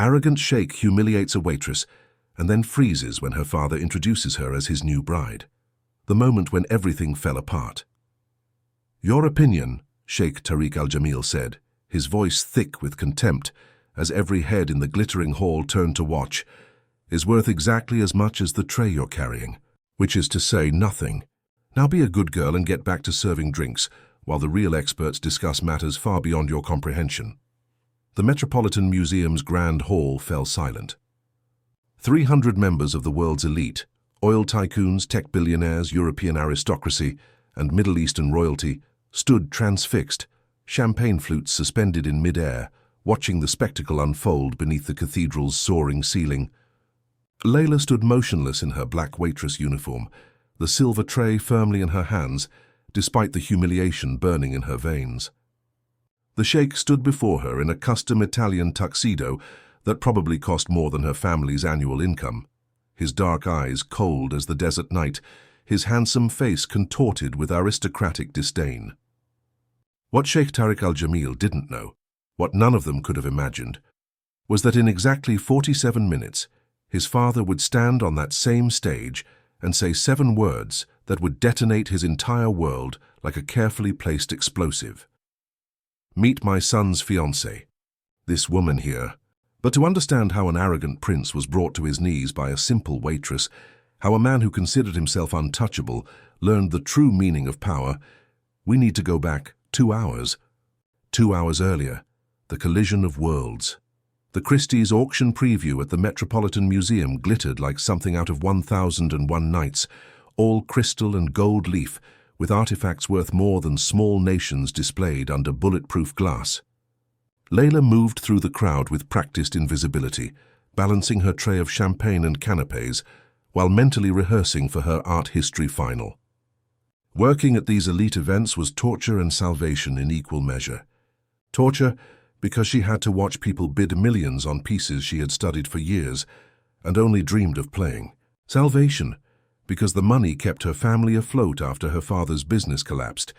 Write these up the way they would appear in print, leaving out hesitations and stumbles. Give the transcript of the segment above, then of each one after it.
Arrogant sheikh humiliates a waitress and then freezes when her father introduces her as his new bride. The moment when everything fell apart. "Your opinion," Sheikh Tariq Al-Jamil said, his voice thick with contempt, as every head in the glittering hall turned to watch, "is worth exactly as much as the tray you're carrying, which is to say nothing. Now be a good girl and get back to serving drinks, while the real experts discuss matters far beyond your comprehension." The Metropolitan Museum's grand hall fell silent. 300 members of the world's elite, oil tycoons, tech billionaires, European aristocracy, and Middle Eastern royalty, stood transfixed, champagne flutes suspended in mid-air, watching the spectacle unfold beneath the cathedral's soaring ceiling. Layla stood motionless in her black waitress uniform, the silver tray firmly in her hands, despite the humiliation burning in her veins. The sheikh stood before her in a custom Italian tuxedo that probably cost more than her family's annual income, his dark eyes cold as the desert night, his handsome face contorted with aristocratic disdain. What Sheikh Tariq Al-Jamil didn't know, what none of them could have imagined, was that in exactly 47 minutes, his father would stand on that same stage and say 7 words that would detonate his entire world like a carefully placed explosive. "Meet my son's fiancée, this woman here." But to understand how an arrogant prince was brought to his knees by a simple waitress, how a man who considered himself untouchable learned the true meaning of power, we need to go back 2 hours. 2 hours earlier, the collision of worlds. The Christie's auction preview at the Metropolitan Museum glittered like something out of 1001 Nights, all crystal and gold leaf, with artifacts worth more than small nations displayed under bulletproof glass. Layla moved through the crowd with practiced invisibility, balancing her tray of champagne and canapés, while mentally rehearsing for her art history final. Working at these elite events was torture and salvation in equal measure. Torture because she had to watch people bid millions on pieces she had studied for years and only dreamed of playing. Salvation because the money kept her family afloat after her father's business collapsed,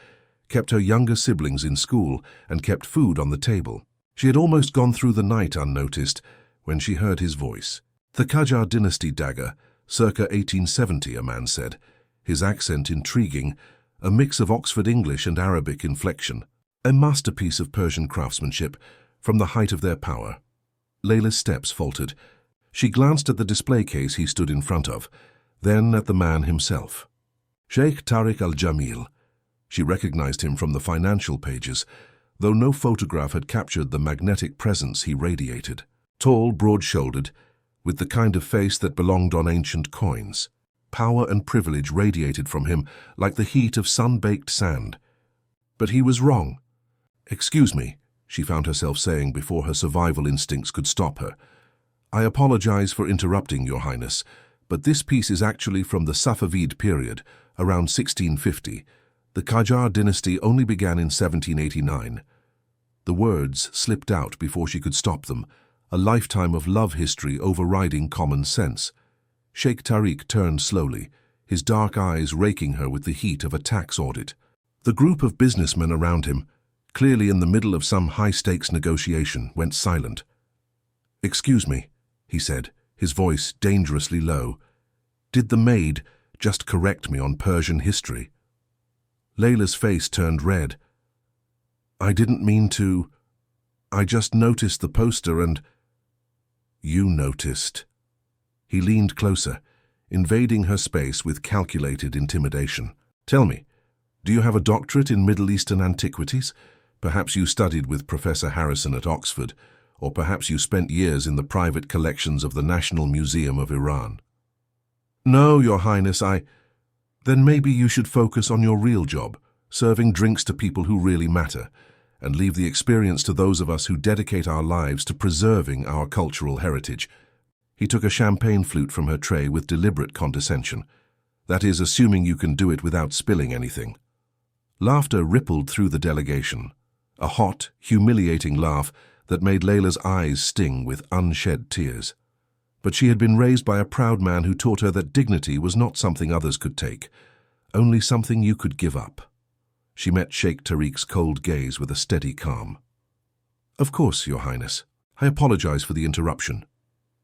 kept her younger siblings in school, and kept food on the table. She had almost gone through the night unnoticed when she heard his voice. "The Qajar dynasty dagger, circa 1870, a man said, his accent intriguing, a mix of Oxford English and Arabic inflection. A masterpiece of Persian craftsmanship from the height of their power." Layla's steps faltered. She glanced at the display case he stood in front of, then at the man himself. Sheikh Tariq Al-Jamil. She recognized him from the financial pages, though no photograph had captured the magnetic presence he radiated. Tall, broad-shouldered, with the kind of face that belonged on ancient coins. Power and privilege radiated from him like the heat of sun-baked sand. But he was wrong. "Excuse me," she found herself saying before her survival instincts could stop her. "I apologize for interrupting, Your Highness, but this piece is actually from the Safavid period, around 1650. The Qajar dynasty only began in 1789. The words slipped out before she could stop them, a lifetime of love history overriding common sense. Sheikh Tariq turned slowly, his dark eyes raking her with the heat of a tax audit. The group of businessmen around him, clearly in the middle of some high-stakes negotiation, went silent. "Excuse me," he said, his voice dangerously low. "Did the maid just correct me on Persian history?" Layla's face turned red. "I didn't mean to. I just noticed the poster and—" "You noticed." He leaned closer, invading her space with calculated intimidation. "Tell me, do you have a doctorate in Middle Eastern antiquities? Perhaps you studied with Professor Harrison at Oxford, or perhaps you spent years in the private collections of the National Museum of Iran." "No, Your Highness, Then maybe you should focus on your real job, serving drinks to people who really matter, and leave the experience to those of us who dedicate our lives to preserving our cultural heritage." He took a champagne flute from her tray with deliberate condescension. "That is, assuming you can do it without spilling anything." Laughter rippled through the delegation, a hot, humiliating laugh that made Layla's eyes sting with unshed tears. But she had been raised by a proud man who taught her that dignity was not something others could take, only something you could give up. She met Sheikh Tariq's cold gaze with a steady calm. "Of course, Your Highness. I apologize for the interruption.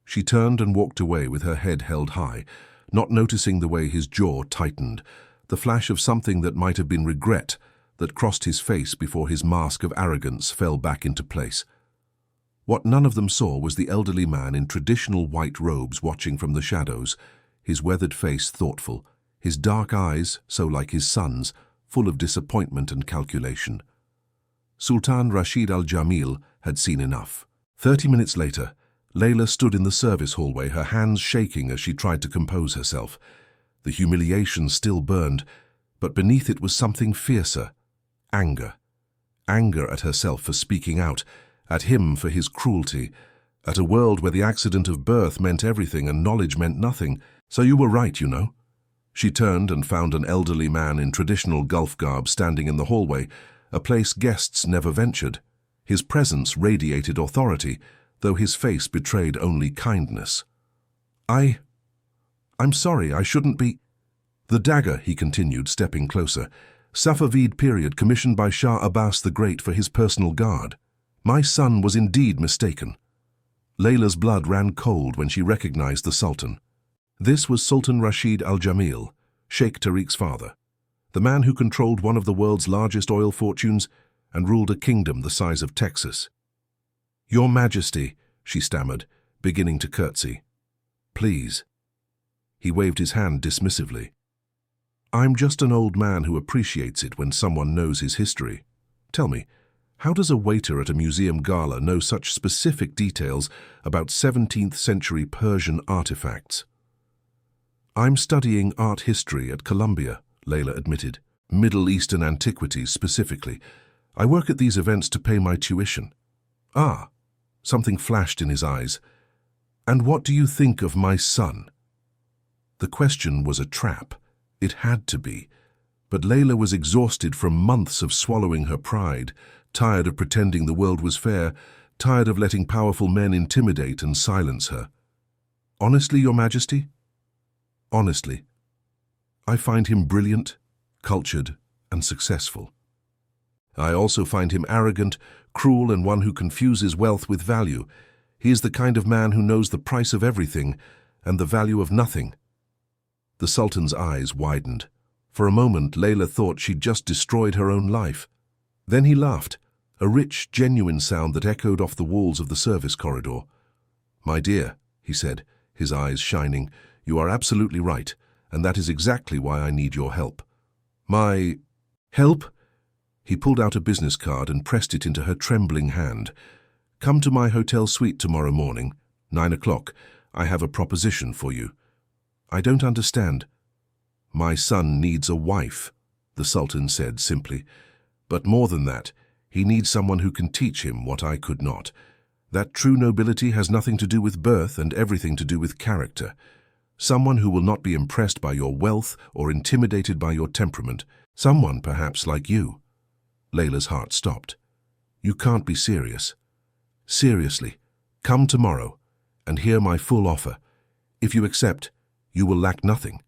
She turned and walked away with her head held high, not noticing the way his jaw tightened, the flash of something that might have been regret that crossed his face before his mask of arrogance fell back into place. What none of them saw was the elderly man in traditional white robes watching from the shadows, his weathered face thoughtful, his dark eyes, so like his son's, full of disappointment and calculation. Sultan Rashid Al-Jamil had seen enough. 30 minutes later, Layla stood in the service hallway, her hands shaking as she tried to compose herself. The humiliation still burned, but beneath it was something fiercer. Anger. Anger at herself for speaking out, at him for his cruelty, at a world where the accident of birth meant everything and knowledge meant nothing. So you were right, you know. She turned and found an elderly man in traditional Gulf garb standing in the hallway, a place guests never ventured. His presence radiated authority, though his face betrayed only kindness. I'm sorry, I shouldn't be... The dagger, he continued, stepping closer. Safavid period commissioned by Shah Abbas the Great for his personal guard. My son was indeed mistaken. Layla's blood ran cold when she recognized the Sultan. This was Sultan Rashid Al-Jamil, Sheikh Tariq's father, the man who controlled one of the world's largest oil fortunes and ruled a kingdom the size of Texas. Your Majesty, she stammered, beginning to curtsy. Please. He waved his hand dismissively. I'm just an old man who appreciates it when someone knows his history. Tell me, how does a waiter at a museum gala know such specific details about 17th century Persian artifacts? I'm studying art history at Columbia, Layla admitted. Middle Eastern antiquities specifically. I work at these events to pay my tuition. Ah, something flashed in his eyes. And what do you think of my son? The question was a trap. It had to be. But Layla was exhausted from months of swallowing her pride, tired of pretending the world was fair, tired of letting powerful men intimidate and silence her. Honestly, Your Majesty? Honestly. I find him brilliant, cultured, and successful. I also find him arrogant, cruel, and one who confuses wealth with value. He is the kind of man who knows the price of everything and the value of nothing. The Sultan's eyes widened. For a moment, Layla thought she'd just destroyed her own life. Then he laughed, a rich, genuine sound that echoed off the walls of the service corridor. My dear, he said, his eyes shining, you are absolutely right, and that is exactly why I need your help. My... help? He pulled out a business card and pressed it into her trembling hand. Come to my hotel suite tomorrow morning, 9 o'clock. I have a proposition for you. I don't understand. My son needs a wife, the Sultan said simply. But more than that, he needs someone who can teach him what I could not. That true nobility has nothing to do with birth and everything to do with character. Someone who will not be impressed by your wealth or intimidated by your temperament. Someone perhaps like you. Layla's heart stopped. You can't be serious. Seriously, come tomorrow and hear my full offer. If you accept, you will lack nothing.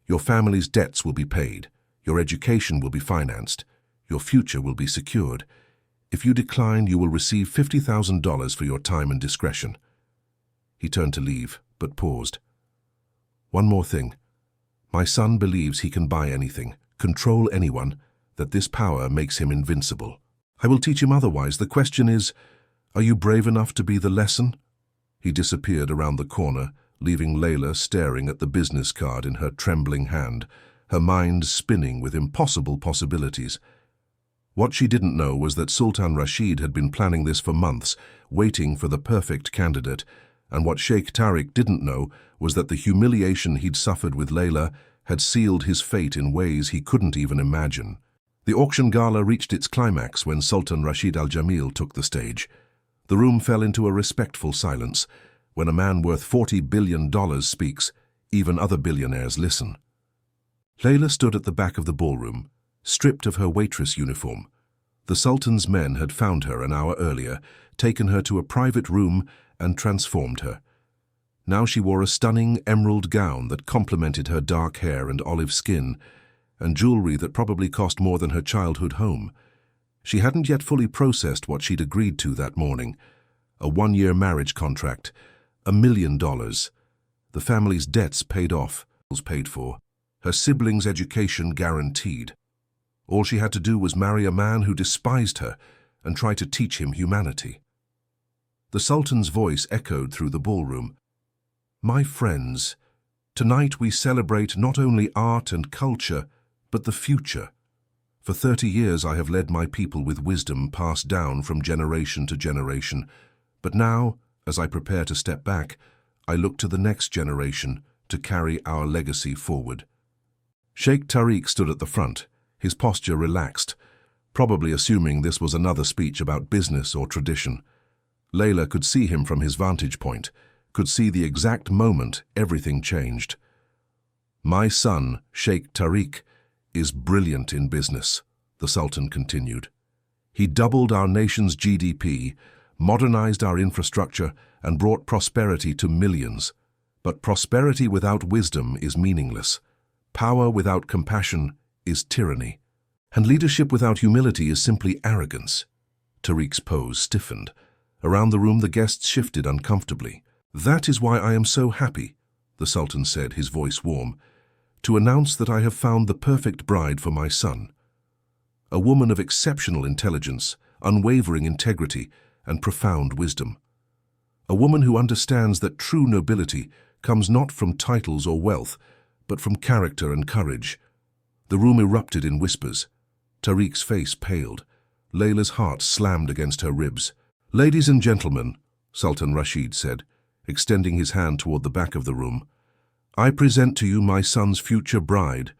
Your family's debts will be paid. Your education will be financed. Your future will be secured. If you decline, you will receive $50,000 for your time and discretion. He turned to leave, but paused. One more thing. My son believes he can buy anything, control anyone, that this power makes him invincible. I will teach him otherwise. The question is, are you brave enough to be the lesson? He disappeared around the corner, leaving Layla staring at the business card in her trembling hand, her mind spinning with impossible possibilities. What she didn't know was that Sultan Rashid had been planning this for months, waiting for the perfect candidate, and what Sheikh Tariq didn't know was that the humiliation he'd suffered with Layla had sealed his fate in ways he couldn't even imagine. The auction gala reached its climax when Sultan Rashid Al-Jamil took the stage. The room fell into a respectful silence. When a man worth $40 billion speaks, even other billionaires listen. Layla stood at the back of the ballroom, stripped of her waitress uniform. The Sultan's men had found her an hour earlier, taken her to a private room and transformed her. Now she wore a stunning emerald gown that complemented her dark hair and olive skin, and jewelry that probably cost more than her childhood home. She hadn't yet fully processed what she'd agreed to that morning. a 1-year marriage contract, $1 million. The family's debts paid off, bills paid for, her siblings' education guaranteed. All she had to do was marry a man who despised her and try to teach him humanity. The Sultan's voice echoed through the ballroom. My friends, tonight we celebrate not only art and culture, but the future. For 30 years I have led my people with wisdom passed down from generation to generation. But now, as I prepare to step back, I look to the next generation to carry our legacy forward. Sheikh Tariq stood at the front, his posture relaxed, probably assuming this was another speech about business or tradition. Layla could see him from his vantage point, could see the exact moment everything changed. My son, Sheikh Tariq, is brilliant in business, the Sultan continued. He doubled our nation's GDP, modernized our infrastructure, and brought prosperity to millions. But prosperity without wisdom is meaningless. Power without compassion is tyranny. And leadership without humility is simply arrogance. Tariq's pose stiffened. Around the room the guests shifted uncomfortably. That is why I am so happy, the Sultan said, his voice warm, to announce that I have found the perfect bride for my son. A woman of exceptional intelligence, unwavering integrity, and profound wisdom. A woman who understands that true nobility comes not from titles or wealth, but from character and courage. The room erupted in whispers. Tariq's face paled. Layla's heart slammed against her ribs. Ladies and gentlemen, Sultan Rashid said, extending his hand toward the back of the room, I present to you my son's future bride,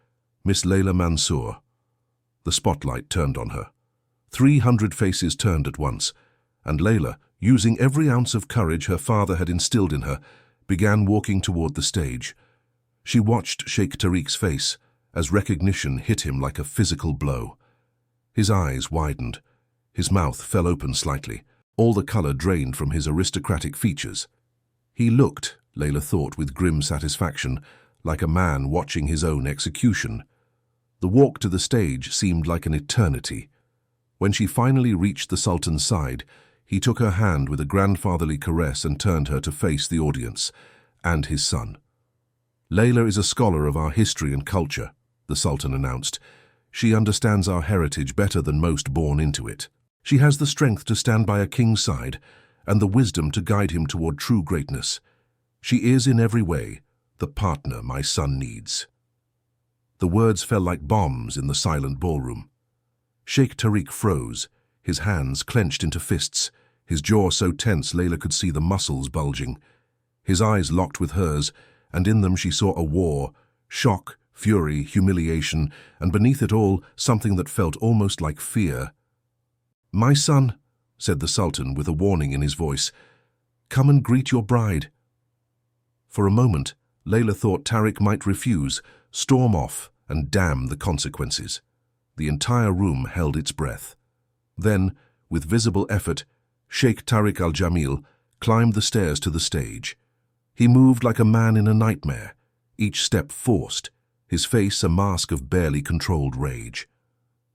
Miss Layla Mansour. The spotlight turned on her. 300 faces turned at once, and Layla, using every ounce of courage her father had instilled in her, began walking toward the stage. She watched Sheikh Tariq's face as recognition hit him like a physical blow. His eyes widened. His mouth fell open slightly. All the color drained from his aristocratic features. He looked, Layla thought with grim satisfaction, like a man watching his own execution. The walk to the stage seemed like an eternity. When she finally reached the Sultan's side, he took her hand with a grandfatherly caress and turned her to face the audience, and his son. Layla is a scholar of our history and culture, the Sultan announced. She understands our heritage better than most born into it. She has the strength to stand by a king's side and the wisdom to guide him toward true greatness. She is, in every way, the partner my son needs. The words fell like bombs in the silent ballroom. Sheikh Tariq froze, his hands clenched into fists, his jaw so tense Layla could see the muscles bulging. His eyes locked with hers, and in them she saw a war, shock, fury, humiliation, and beneath it all, something that felt almost like fear. My son, said the Sultan with a warning in his voice, come and greet your bride. For a moment, Layla thought Tariq might refuse, storm off, and damn the consequences. The entire room held its breath. Then, with visible effort, Sheikh Tariq Al-Jamil climbed the stairs to the stage. He moved like a man in a nightmare, each step forced, his face a mask of barely controlled rage.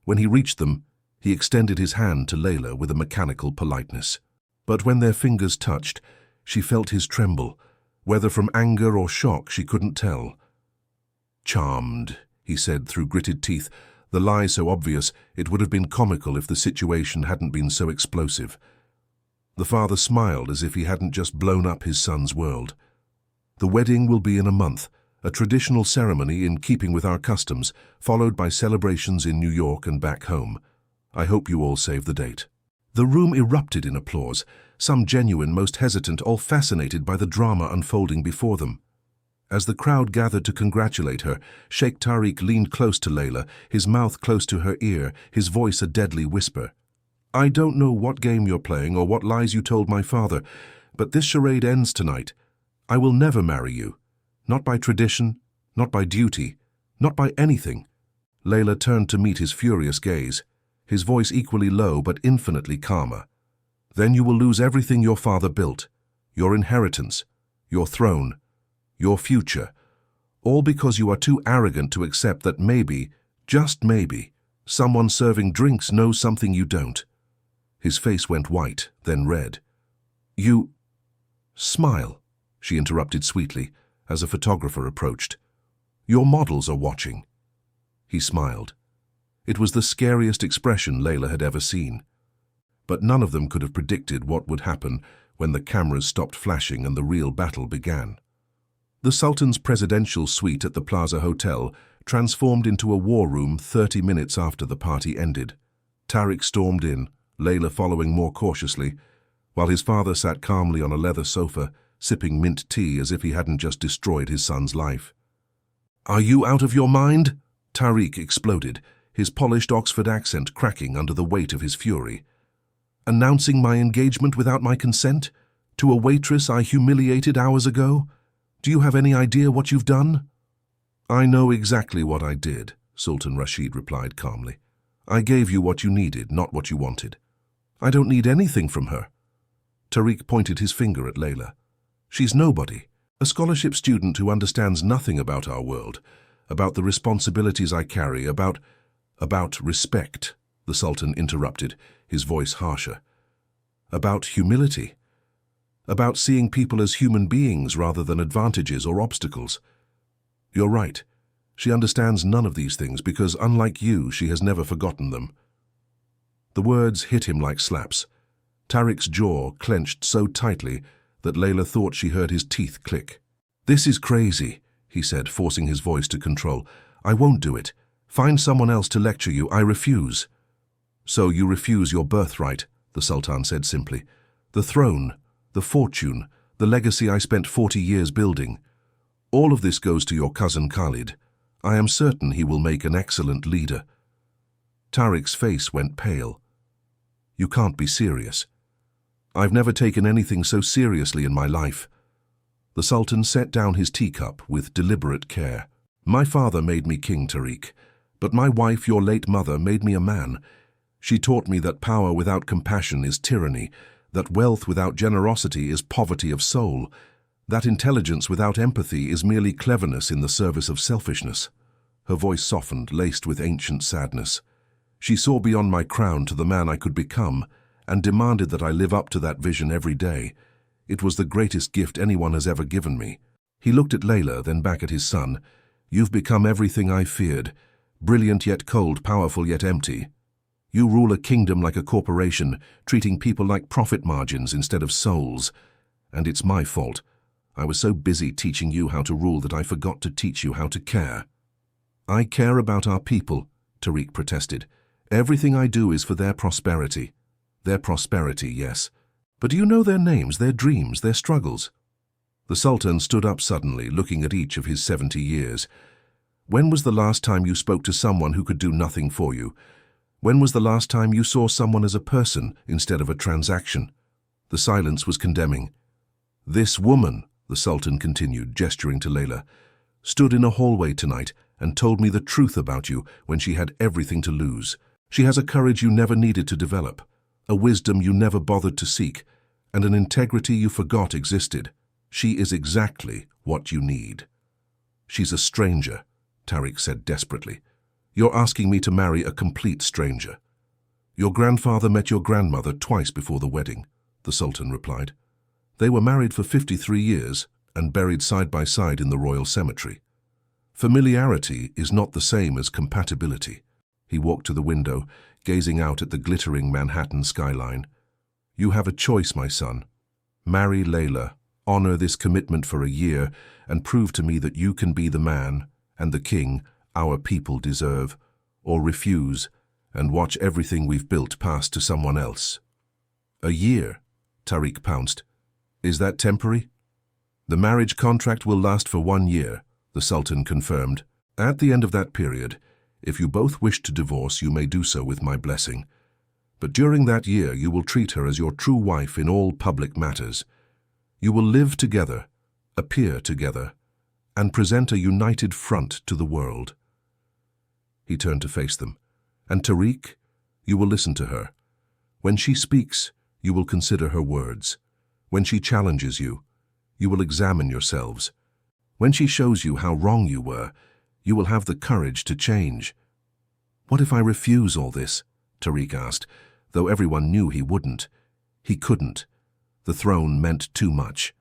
When he reached them, he extended his hand to Layla with a mechanical politeness. But when their fingers touched, she felt his tremble, whether from anger or shock she couldn't tell. Charmed, he said through gritted teeth, the lie so obvious it would have been comical if the situation hadn't been so explosive. The father smiled as if he hadn't just blown up his son's world. The wedding will be in a month, a traditional ceremony in keeping with our customs, followed by celebrations in New York and back home. I hope you all save the date. The room erupted in applause, some genuine, most hesitant, all fascinated by the drama unfolding before them. As the crowd gathered to congratulate her, Sheikh Tariq leaned close to Layla, his mouth close to her ear, his voice a deadly whisper. I don't know what game you're playing or what lies you told my father, but this charade ends tonight. I will never marry you. Not by tradition, not by duty, not by anything. Layla turned to meet his furious gaze, his voice equally low but infinitely calmer. Then you will lose everything your father built, your inheritance, your throne, your future, all because you are too arrogant to accept that maybe, just maybe, someone serving drinks knows something you don't. His face went white, then red. You— Smile, she interrupted sweetly, as a photographer approached. Your models are watching. He smiled. It was the scariest expression Layla had ever seen. But none of them could have predicted what would happen when the cameras stopped flashing and the real battle began. The Sultan's presidential suite at the Plaza Hotel transformed into a war room 30 minutes after the party ended. Tariq stormed in, Layla following more cautiously, while his father sat calmly on a leather sofa, sipping mint tea as if he hadn't just destroyed his son's life. "Are you out of your mind?" Tariq exploded, his polished Oxford accent cracking under the weight of his fury. "Announcing my engagement without my consent? To a waitress I humiliated hours ago? Do you have any idea what you've done?" "I know exactly what I did," Sultan Rashid replied calmly. "I gave you what you needed, not what you wanted. I don't need anything from her." Tariq pointed his finger at Layla. "She's nobody, a scholarship student who understands nothing about our world, about the responsibilities I carry, about respect," the Sultan interrupted, his voice harsher. "About humility. About seeing people as human beings rather than advantages or obstacles. You're right. She understands none of these things because, unlike you, she has never forgotten them." The words hit him like slaps. Tariq's jaw clenched so tightly that Layla thought she heard his teeth click. "This is crazy," he said, forcing his voice to control. "I won't do it. Find someone else to lecture you. I refuse." "So you refuse your birthright," the Sultan said simply. "The throne, the fortune, the legacy I spent 40 years building. All of this goes to your cousin Khalid. I am certain he will make an excellent leader." Tariq's face went pale. "You can't be serious." "I've never taken anything so seriously in my life." The Sultan set down his teacup with deliberate care. "My father made me king, Tariq, but my wife, your late mother, made me a man. She taught me that power without compassion is tyranny, that wealth without generosity is poverty of soul, that intelligence without empathy is merely cleverness in the service of selfishness." Her voice softened, laced with ancient sadness. "She saw beyond my crown to the man I could become, and demanded that I live up to that vision every day. It was the greatest gift anyone has ever given me." He looked at Layla, then back at his son. "You've become everything I feared. Brilliant yet cold, powerful yet empty. You rule a kingdom like a corporation, treating people like profit margins instead of souls. And it's my fault. I was so busy teaching you how to rule that I forgot to teach you how to care." "I care about our people," Tariq protested. "Everything I do is for their prosperity." "Their prosperity, yes. But do you know their names, their dreams, their struggles?" The Sultan stood up suddenly, looking at each of his 70 years. "When was the last time you spoke to someone who could do nothing for you? When was the last time you saw someone as a person instead of a transaction?" The silence was condemning. "This woman," the Sultan continued, gesturing to Layla, "stood in a hallway tonight and told me the truth about you when she had everything to lose. She has a courage you never needed to develop, a wisdom you never bothered to seek, and an integrity you forgot existed. She is exactly what you need." "She's a stranger," Tariq said desperately. "You're asking me to marry a complete stranger." "Your grandfather met your grandmother twice before the wedding," the Sultan replied. "They were married for 53 years and buried side by side in the royal cemetery. Familiarity is not the same as compatibility." He walked to the window, gazing out at the glittering Manhattan skyline. "You have a choice, my son. Marry Layla, honor this commitment for a year, and prove to me that you can be the man and the king our people deserve, or refuse and watch everything we've built pass to someone else." "A year?" Tariq pounced. "Is that temporary?" "The marriage contract will last for 1 year," the Sultan confirmed. "At the end of that period, if you both wish to divorce, you may do so with my blessing. But during that year, you will treat her as your true wife in all public matters. You will live together, appear together, and present a united front to the world." He turned to face them. "And Tariq, you will listen to her. When she speaks, you will consider her words. When she challenges you, you will examine yourselves. When she shows you how wrong you were, you will have the courage to change." "What if I refuse all this?" Tariq asked, though everyone knew he wouldn't. He couldn't. The throne meant too much.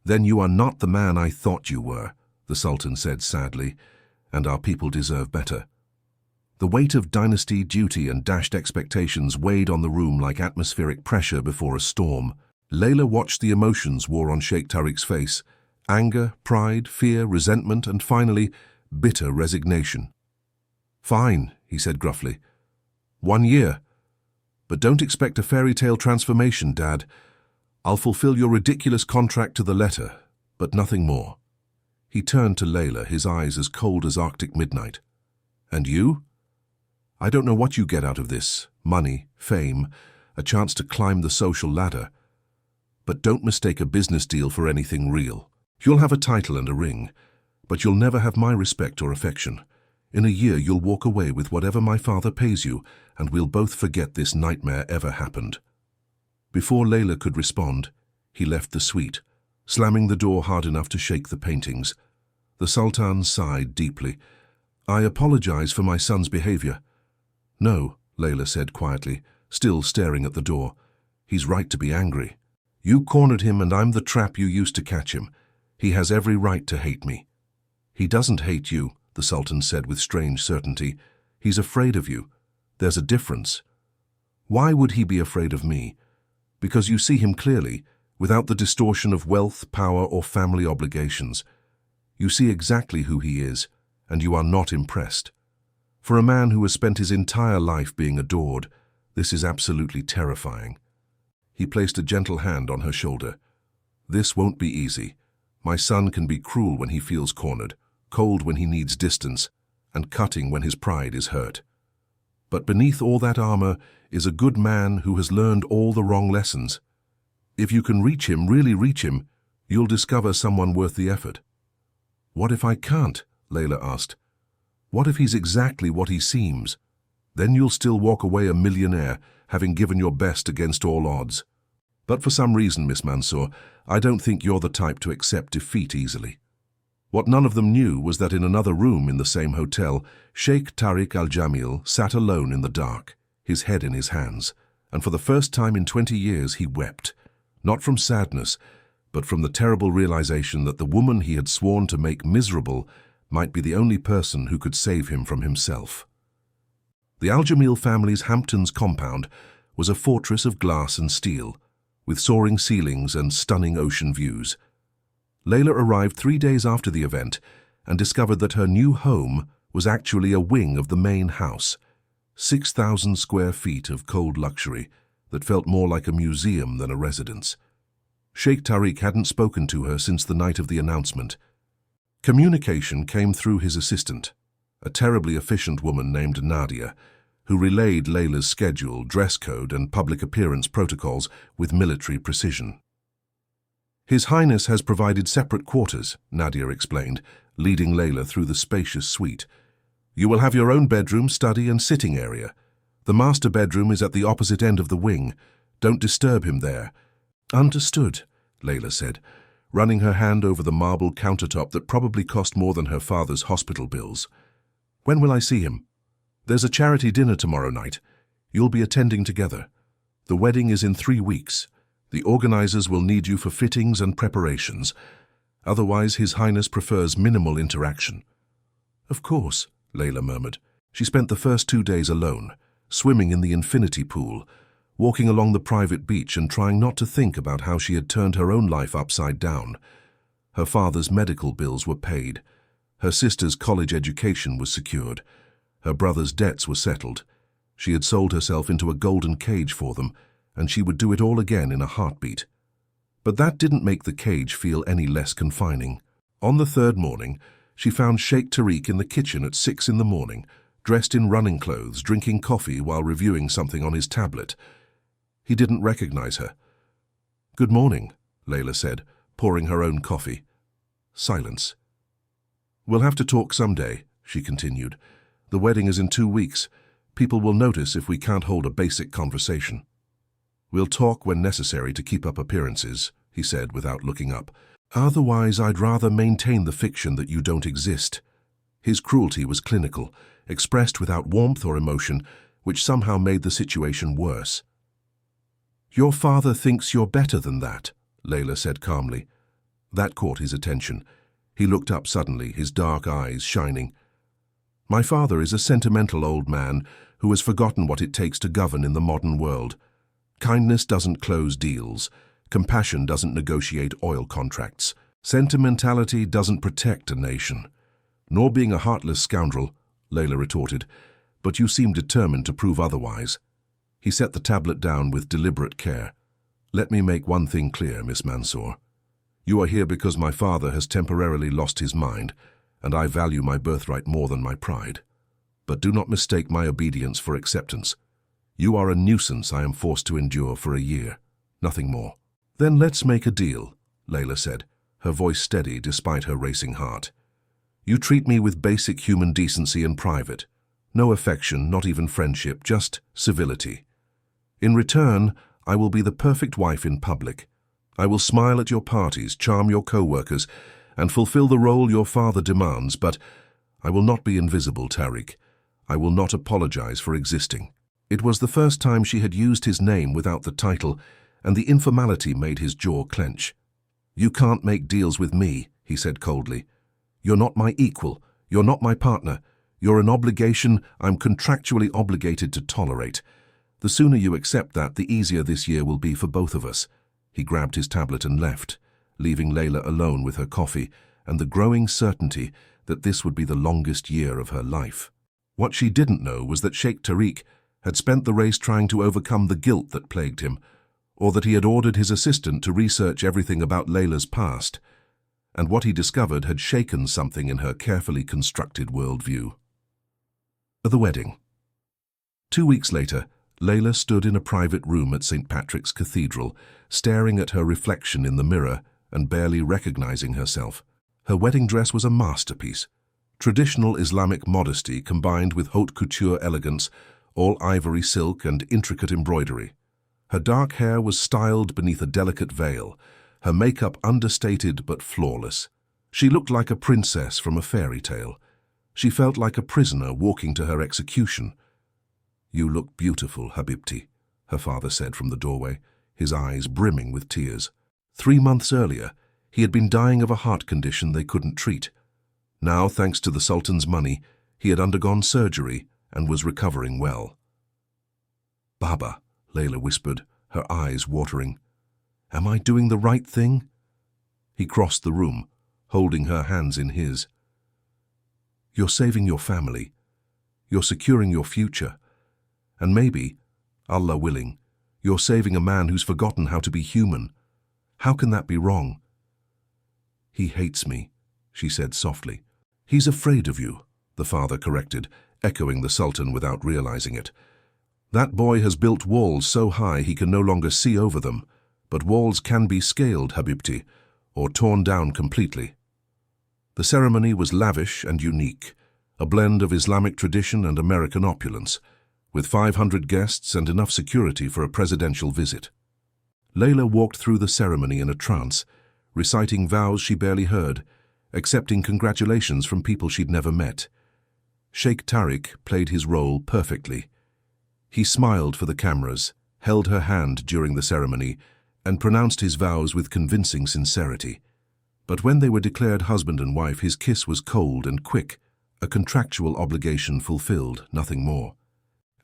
"Then you are not the man I thought you were," the Sultan said sadly, "and our people deserve better." The weight of dynasty, duty, and dashed expectations weighed on the room like atmospheric pressure before a storm. Layla watched the emotions war on Sheikh Tariq's face: anger, pride, fear, resentment, and finally, bitter resignation. "Fine," he said gruffly. "1 year. But don't expect a fairy tale transformation, Dad. I'll fulfill your ridiculous contract to the letter, but nothing more." He turned to Layla, his eyes as cold as Arctic midnight. "And you? I don't know what you get out of this: money, fame, a chance to climb the social ladder. But don't mistake a business deal for anything real. You'll have a title and a ring, but you'll never have my respect or affection. In a year you'll walk away with whatever my father pays you, and we'll both forget this nightmare ever happened." Before Layla could respond, he left the suite, slamming the door hard enough to shake the paintings. The Sultan sighed deeply. "I apologize for my son's behavior." "No," Layla said quietly, still staring at the door. "He's right to be angry. You cornered him, and I'm the trap you used to catch him. He has every right to hate me." "He doesn't hate you," the Sultan said with strange certainty. "He's afraid of you. There's a difference." "Why would he be afraid of me?" "Because you see him clearly, without the distortion of wealth, power, or family obligations. You see exactly who he is, and you are not impressed. For a man who has spent his entire life being adored, this is absolutely terrifying." He placed a gentle hand on her shoulder. "This won't be easy. My son can be cruel when he feels cornered, cold when he needs distance, and cutting when his pride is hurt. But beneath all that armor is a good man who has learned all the wrong lessons. If you can reach him, really reach him, you'll discover someone worth the effort." "What if I can't?" Layla asked. "What if he's exactly what he seems? Then you'll still walk away a millionaire, having given your best against all odds. But for some reason, Miss Mansour, I don't think you're the type to accept defeat easily." What none of them knew was that in another room in the same hotel, Sheikh Tariq Al-Jamil sat alone in the dark, his head in his hands, and for the first time in 20 years he wept, not from sadness, but from the terrible realization that the woman he had sworn to make miserable might be the only person who could save him from himself. The Al-Jamil family's Hamptons compound was a fortress of glass and steel, with soaring ceilings and stunning ocean views. Layla arrived 3 days after the event and discovered that her new home was actually a wing of the main house, 6,000 square feet of cold luxury that felt more like a museum than a residence. Sheikh Tariq hadn't spoken to her since the night of the announcement. Communication came through his assistant, a terribly efficient woman named Nadia, who relayed Layla's schedule, dress code, and public appearance protocols with military precision. "His Highness has provided separate quarters," Nadia explained, leading Layla through the spacious suite. "You will have your own bedroom, study, and sitting area. The master bedroom is at the opposite end of the wing. Don't disturb him there." "Understood," Layla said, running her hand over the marble countertop that probably cost more than her father's hospital bills. "When will I see him?" "There's a charity dinner tomorrow night. You'll be attending together. The wedding is in 3 weeks. The organizers will need you for fittings and preparations. Otherwise, His Highness prefers minimal interaction." "Of course," Layla murmured. She spent the first 2 days alone, swimming in the infinity pool, walking along the private beach and trying not to think about how she had turned her own life upside down. Her father's medical bills were paid. Her sister's college education was secured. Her brother's debts were settled. She had sold herself into a golden cage for them, and she would do it all again in a heartbeat. But that didn't make the cage feel any less confining. On the 3rd morning, she found Sheikh Tariq in the kitchen at 6 in the morning, dressed in running clothes, drinking coffee while reviewing something on his tablet. He didn't recognize her. "Good morning," Layla said, pouring her own coffee. Silence. "We'll have to talk someday," she continued. "The wedding is in 2 weeks. People will notice if we can't hold a basic conversation." "We'll talk when necessary to keep up appearances," he said without looking up. "Otherwise, I'd rather maintain the fiction that you don't exist." His cruelty was clinical, expressed without warmth or emotion, which somehow made the situation worse. "Your father thinks you're better than that," Layla said calmly. That caught his attention. He looked up suddenly, his dark eyes shining. "My father is a sentimental old man who has forgotten what it takes to govern in the modern world. Kindness doesn't close deals. Compassion doesn't negotiate oil contracts. Sentimentality doesn't protect a nation." "Nor being a heartless scoundrel," Layla retorted, "but you seem determined to prove otherwise." He set the tablet down with deliberate care. "Let me make one thing clear, Miss Mansour. You are here because my father has temporarily lost his mind, and I value my birthright more than my pride. But do not mistake my obedience for acceptance. You are a nuisance I am forced to endure for a year, nothing more." "Then let's make a deal," Layla said, her voice steady despite her racing heart. "You treat me with basic human decency in private. No affection, not even friendship, just civility. In return, I will be the perfect wife in public. I will smile at your parties, charm your co-workers, and fulfill the role your father demands, but I will not be invisible, Tariq. I will not apologize for existing." It was the first time she had used his name without the title, and the informality made his jaw clench. "You can't make deals with me," he said coldly. "You're not my equal. You're not my partner. You're an obligation I'm contractually obligated to tolerate. The sooner you accept that, the easier this year will be for both of us." He grabbed his tablet and left, leaving Layla alone with her coffee and the growing certainty that this would be the longest year of her life. What she didn't know was that Sheikh Tariq had spent the race trying to overcome the guilt that plagued him, or that he had ordered his assistant to research everything about Layla's past, and what he discovered had shaken something in her carefully constructed worldview. The wedding. 2 weeks later, Layla stood in a private room at St. Patrick's Cathedral, staring at her reflection in the mirror and barely recognizing herself. Her wedding dress was a masterpiece. Traditional Islamic modesty combined with haute couture elegance, all ivory silk and intricate embroidery. Her dark hair was styled beneath a delicate veil, her makeup understated but flawless. She looked like a princess from a fairy tale. She felt like a prisoner walking to her execution. "You look beautiful, Habibti," her father said from the doorway, his eyes brimming with tears. 3 months earlier, he had been dying of a heart condition they couldn't treat. Now, thanks to the Sultan's money, he had undergone surgery and was recovering well. "Baba," Layla whispered, her eyes watering. "Am I doing the right thing?" He crossed the room, holding her hands in his. "You're saving your family. You're securing your future. And maybe, Allah willing, you're saving a man who's forgotten how to be human. How can that be wrong?" "He hates me," she said softly. "He's afraid of you," the father corrected, echoing the Sultan without realizing it. "That boy has built walls so high he can no longer see over them, but walls can be scaled, Habibti, or torn down completely." The ceremony was lavish and unique, a blend of Islamic tradition and American opulence, with 500 guests and enough security for a presidential visit. Layla walked through the ceremony in a trance, reciting vows she barely heard, accepting congratulations from people she'd never met. Sheikh Tariq played his role perfectly. He smiled for the cameras, held her hand during the ceremony, and pronounced his vows with convincing sincerity. But when they were declared husband and wife, his kiss was cold and quick, a contractual obligation fulfilled, nothing more.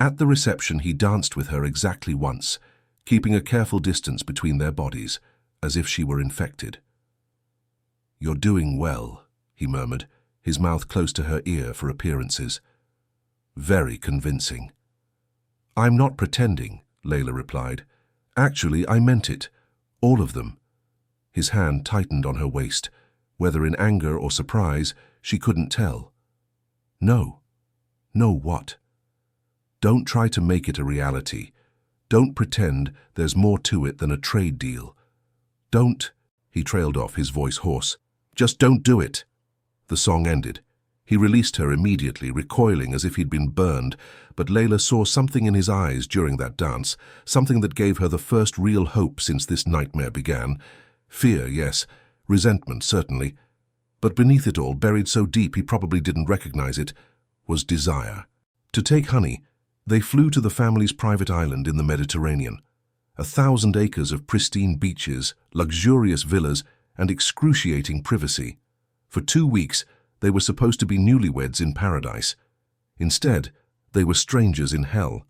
At the reception, he danced with her exactly once, keeping a careful distance between their bodies, as if she were infected. "You're doing well," he murmured, his mouth close to her ear for appearances. "Very convincing." "I'm not pretending," Layla replied. "Actually, I meant it. All of them." His hand tightened on her waist. Whether in anger or surprise, she couldn't tell. "No." "No what?" "Don't try to make it a reality. Don't pretend there's more to it than a trade deal. Don't," he trailed off, his voice hoarse. "Just don't do it." The song ended. He released her immediately, recoiling as if he'd been burned, but Layla saw something in his eyes during that dance, something that gave her the first real hope since this nightmare began. Fear, yes. Resentment, certainly. But beneath it all, buried so deep he probably didn't recognize it, was desire. To take honey, they flew to the family's private island in the Mediterranean. 1,000 acres of pristine beaches, luxurious villas, and excruciating privacy. For 2 weeks, they were supposed to be newlyweds in paradise. Instead, they were strangers in hell.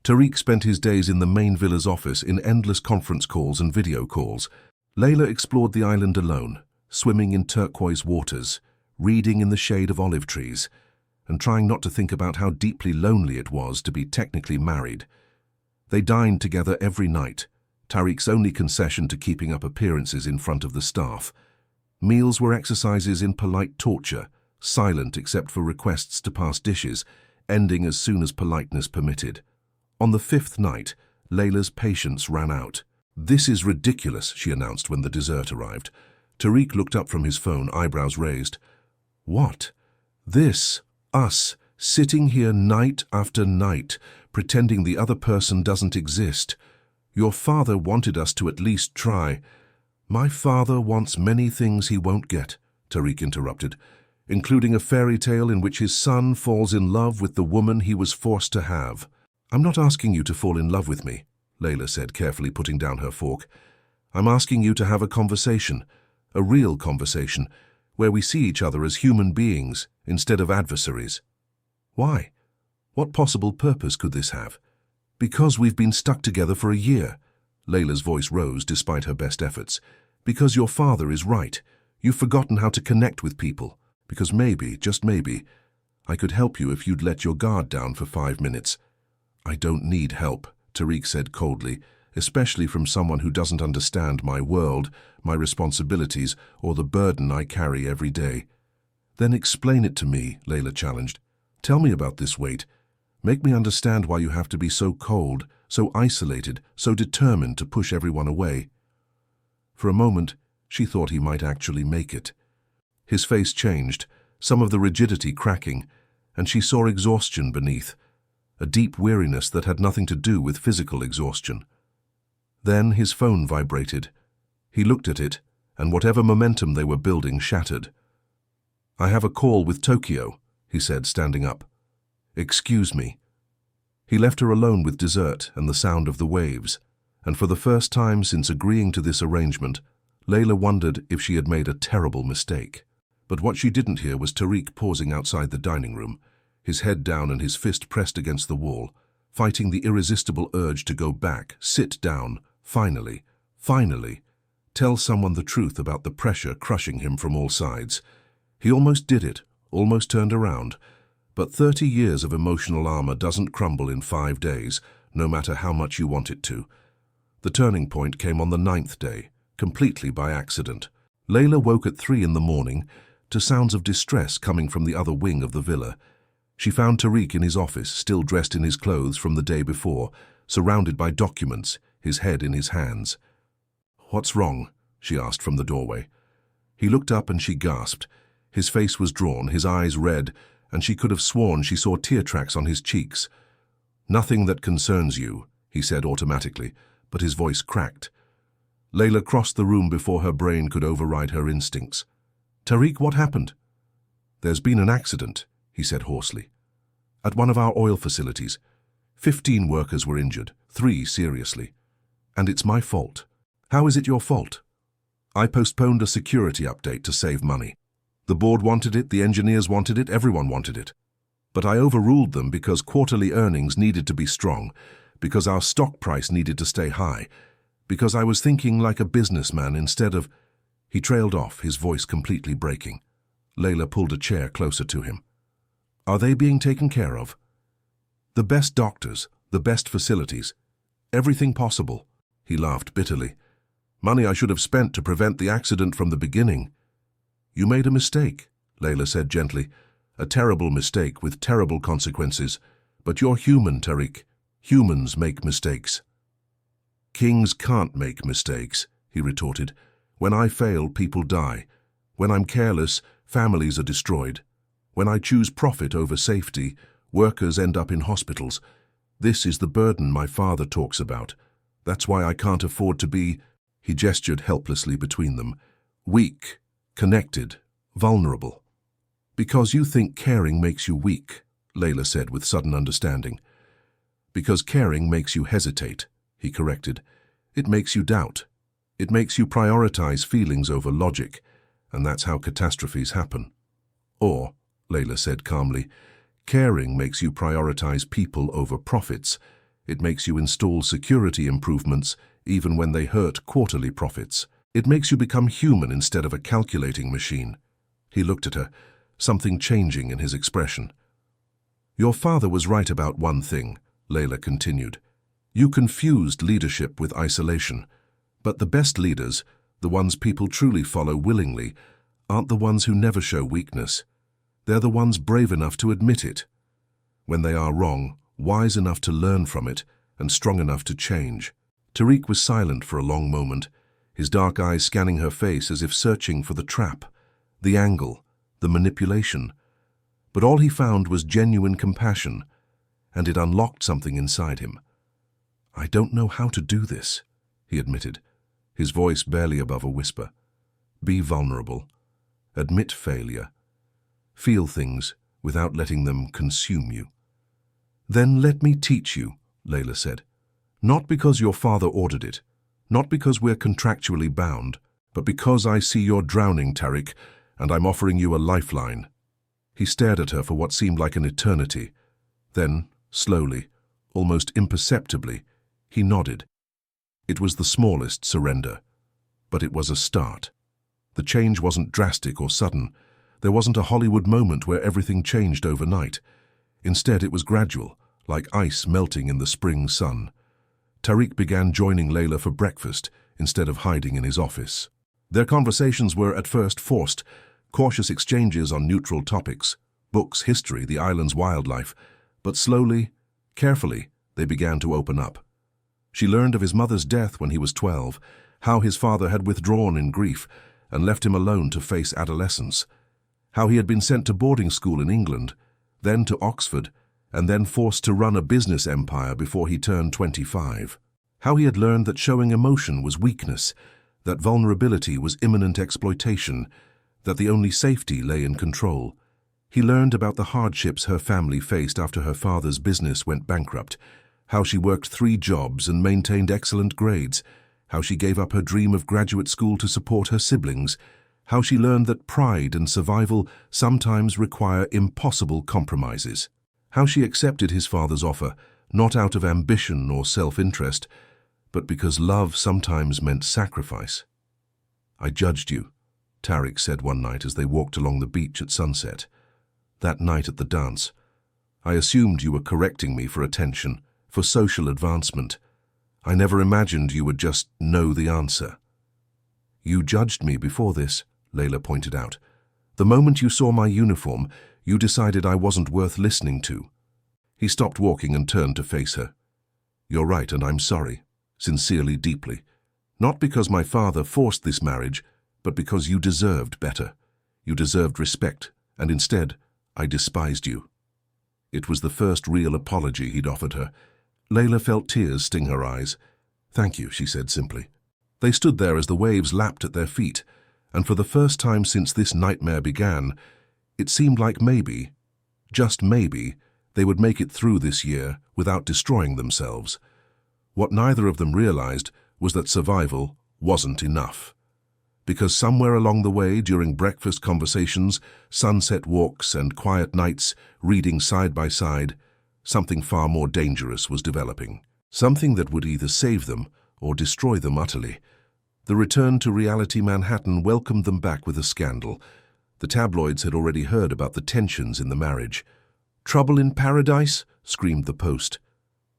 Tariq spent his days in the main villa's office in endless conference calls and video calls. Layla explored the island alone, swimming in turquoise waters, reading in the shade of olive trees, and trying not to think about how deeply lonely it was to be technically married. They dined together every night, Tariq's only concession to keeping up appearances in front of the staff. Meals were exercises in polite torture, silent except for requests to pass dishes, ending as soon as politeness permitted. On the 5th night, Layla's patience ran out. "This is ridiculous," she announced when the dessert arrived. Tariq looked up from his phone, eyebrows raised. "What? This? Us, sitting here night after night, pretending the other person doesn't exist. Your father wanted us to at least try." "My father wants many things he won't get," Tariq interrupted, "including a fairy tale in which his son falls in love with the woman he was forced to have." "I'm not asking you to fall in love with me," Layla said, carefully putting down her fork. "I'm asking you to have a conversation, a real conversation, where we see each other as human beings instead of adversaries." "Why? What possible purpose could this have?" "Because we've been stuck together for a year." Layla's voice rose despite her best efforts. "Because your father is right. You've forgotten how to connect with people. Because maybe, just maybe, I could help you if you'd let your guard down for 5 minutes." "I don't need help," Tariq said coldly, "especially from someone who doesn't understand my world, my responsibilities, or the burden I carry every day." "Then explain it to me," Layla challenged. "Tell me about this weight. Make me understand why you have to be so cold, so isolated, so determined to push everyone away." For a moment, she thought he might actually make it. His face changed, some of the rigidity cracking, and she saw exhaustion beneath, a deep weariness that had nothing to do with physical exhaustion. Then his phone vibrated. He looked at it, and whatever momentum they were building shattered. "I have a call with Tokyo," he said, standing up. "Excuse me." He left her alone with dessert and the sound of the waves, and for the first time since agreeing to this arrangement, Layla wondered if she had made a terrible mistake. But what she didn't hear was Tariq pausing outside the dining room, his head down and his fist pressed against the wall, fighting the irresistible urge to go back, sit down, finally, tell someone the truth about the pressure crushing him from all sides. He almost did it, almost turned around. But 30 years of emotional armor doesn't crumble in 5 days, no matter how much you want it to. The turning point came on the 9th day, completely by accident. Layla woke at 3 in the morning to sounds of distress coming from the other wing of the villa. She found Tariq in his office, still dressed in his clothes from the day before, surrounded by documents, his head in his hands. "What's wrong?" she asked from the doorway. He looked up and she gasped. His face was drawn, his eyes red, and she could have sworn she saw tear tracks on his cheeks. "Nothing that concerns you," he said automatically, but his voice cracked. Layla crossed the room before her brain could override her instincts. "Tariq, what happened?" "There's been an accident," he said hoarsely. "At one of our oil facilities. 15 workers were injured, 3 seriously. And it's my fault." "How is it your fault?" "I postponed a security update to save money. The board wanted it, the engineers wanted it, everyone wanted it. But I overruled them because quarterly earnings needed to be strong, because our stock price needed to stay high, because I was thinking like a businessman instead of—" He trailed off, his voice completely breaking. Layla pulled a chair closer to him. "Are they being taken care of?" "The best doctors, the best facilities, everything possible." He laughed bitterly. "Money I should have spent to prevent the accident from the beginning." "You made a mistake," Layla said gently. "A terrible mistake with terrible consequences. But you're human, Tariq. Humans make mistakes." "Kings can't make mistakes," he retorted. "When I fail, people die. When I'm careless, families are destroyed. When I choose profit over safety, workers end up in hospitals. This is the burden my father talks about. That's why I can't afford to be—" He gestured helplessly between them. "Weak. Connected, vulnerable." "Because you think caring makes you weak," Layla said with sudden understanding. "Because caring makes you hesitate," he corrected. It makes you doubt. It makes you prioritize feelings over logic, and that's how catastrophes happen. Or, Layla said calmly, caring makes you prioritize people over profits. It makes you install security improvements even when they hurt quarterly profits. It makes you become human instead of a calculating machine. He looked at her, something changing in his expression. Your father was right about one thing, Layla continued. You confused leadership with isolation. But the best leaders, the ones people truly follow willingly, aren't the ones who never show weakness. They're the ones brave enough to admit it. When they are wrong, wise enough to learn from it, and strong enough to change. Tariq was silent for a long moment, his dark eyes scanning her face as if searching for the trap, the angle, the manipulation. But all he found was genuine compassion, and it unlocked something inside him. I don't know how to do this, he admitted, his voice barely above a whisper. Be vulnerable. Admit failure. Feel things without letting them consume you. Then let me teach you, Layla said. Not because your father ordered it, not because we're contractually bound, but because I see you're drowning, Tariq, and I'm offering you a lifeline. He stared at her for what seemed like an eternity. Then, slowly, almost imperceptibly, he nodded. It was the smallest surrender, but it was a start. The change wasn't drastic or sudden. There wasn't a Hollywood moment where everything changed overnight. Instead, it was gradual, like ice melting in the spring sun. Tariq began joining Layla for breakfast instead of hiding in his office. Their conversations were at first forced, cautious exchanges on neutral topics, books, history, the island's wildlife, but slowly, carefully, they began to open up. She learned of his mother's death when he was 12, how his father had withdrawn in grief and left him alone to face adolescence, how he had been sent to boarding school in England, then to Oxford, and then forced to run a business empire before he turned 25, how he had learned that showing emotion was weakness, that vulnerability was imminent exploitation, that the only safety lay in control. He learned about the hardships her family faced after her father's business went bankrupt, how she worked 3 jobs and maintained excellent grades, how she gave up her dream of graduate school to support her siblings, how she learned that pride and survival sometimes require impossible compromises, how she accepted his father's offer, not out of ambition or self-interest, but because love sometimes meant sacrifice. I judged you, Tariq said one night as they walked along the beach at sunset. That night at the dance, I assumed you were correcting me for attention, for social advancement. I never imagined you would just know the answer. You judged me before this, Layla pointed out. The moment you saw my uniform, you decided I wasn't worth listening to. He stopped walking and turned to face her. You're right, and I'm sorry, sincerely, deeply. Not because my father forced this marriage, but because you deserved better. You deserved respect, and instead, I despised you. It was the first real apology he'd offered her. Layla felt tears sting her eyes. Thank you, she said simply. They stood there as the waves lapped at their feet, and for the first time since this nightmare began, it seemed like maybe, just maybe, they would make it through this year without destroying themselves. What neither of them realized was that survival wasn't enough. Because somewhere along the way, during breakfast conversations, sunset walks, and quiet nights, reading side by side, something far more dangerous was developing. Something that would either save them or destroy them utterly. The return to reality Manhattan welcomed them back with a scandal. The tabloids had already heard about the tensions in the marriage. Trouble in paradise? Screamed the Post.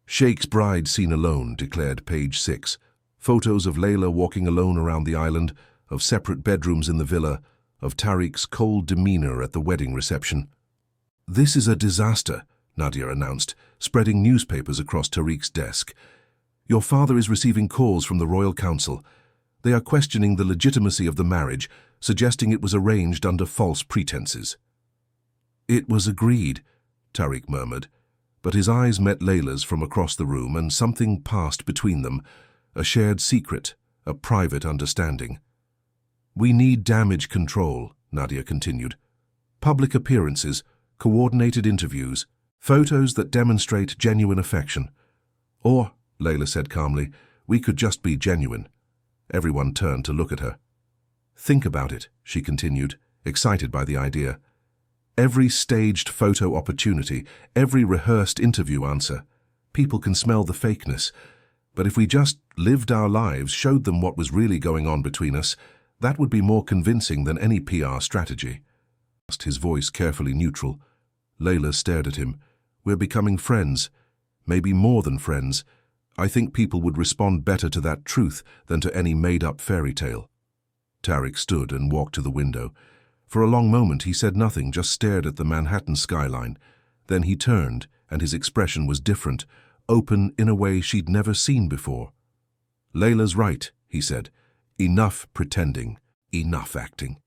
Sheikh's bride seen alone, declared page 6. Photos of Layla walking alone around the island, of separate bedrooms in the villa, of Tariq's cold demeanor at the wedding reception. This is a disaster, Nadia announced, spreading newspapers across Tariq's desk. Your father is receiving calls from the Royal Council. They are questioning the legitimacy of the marriage, suggesting it was arranged under false pretenses. It was agreed, Tariq murmured, but his eyes met Layla's from across the room and something passed between them, a shared secret, a private understanding. We need damage control, Nadia continued. Public appearances, coordinated interviews, photos that demonstrate genuine affection. Or, Layla said calmly, We could just be genuine. Everyone turned to look at her. Think about it, she continued, excited by the idea. Every staged photo opportunity, every rehearsed interview answer. People can smell the fakeness. But if we just lived our lives, showed them what was really going on between us, that would be more convincing than any PR strategy. His voice carefully neutral. Layla stared at him. We're becoming friends. Maybe more than friends. I think people would respond better to that truth than to any made-up fairy tale. Tariq stood and walked to the window. For a long moment he said nothing, just stared at the Manhattan skyline. Then he turned, and his expression was different, open in a way she'd never seen before. Layla's right, he said. Enough pretending, enough acting.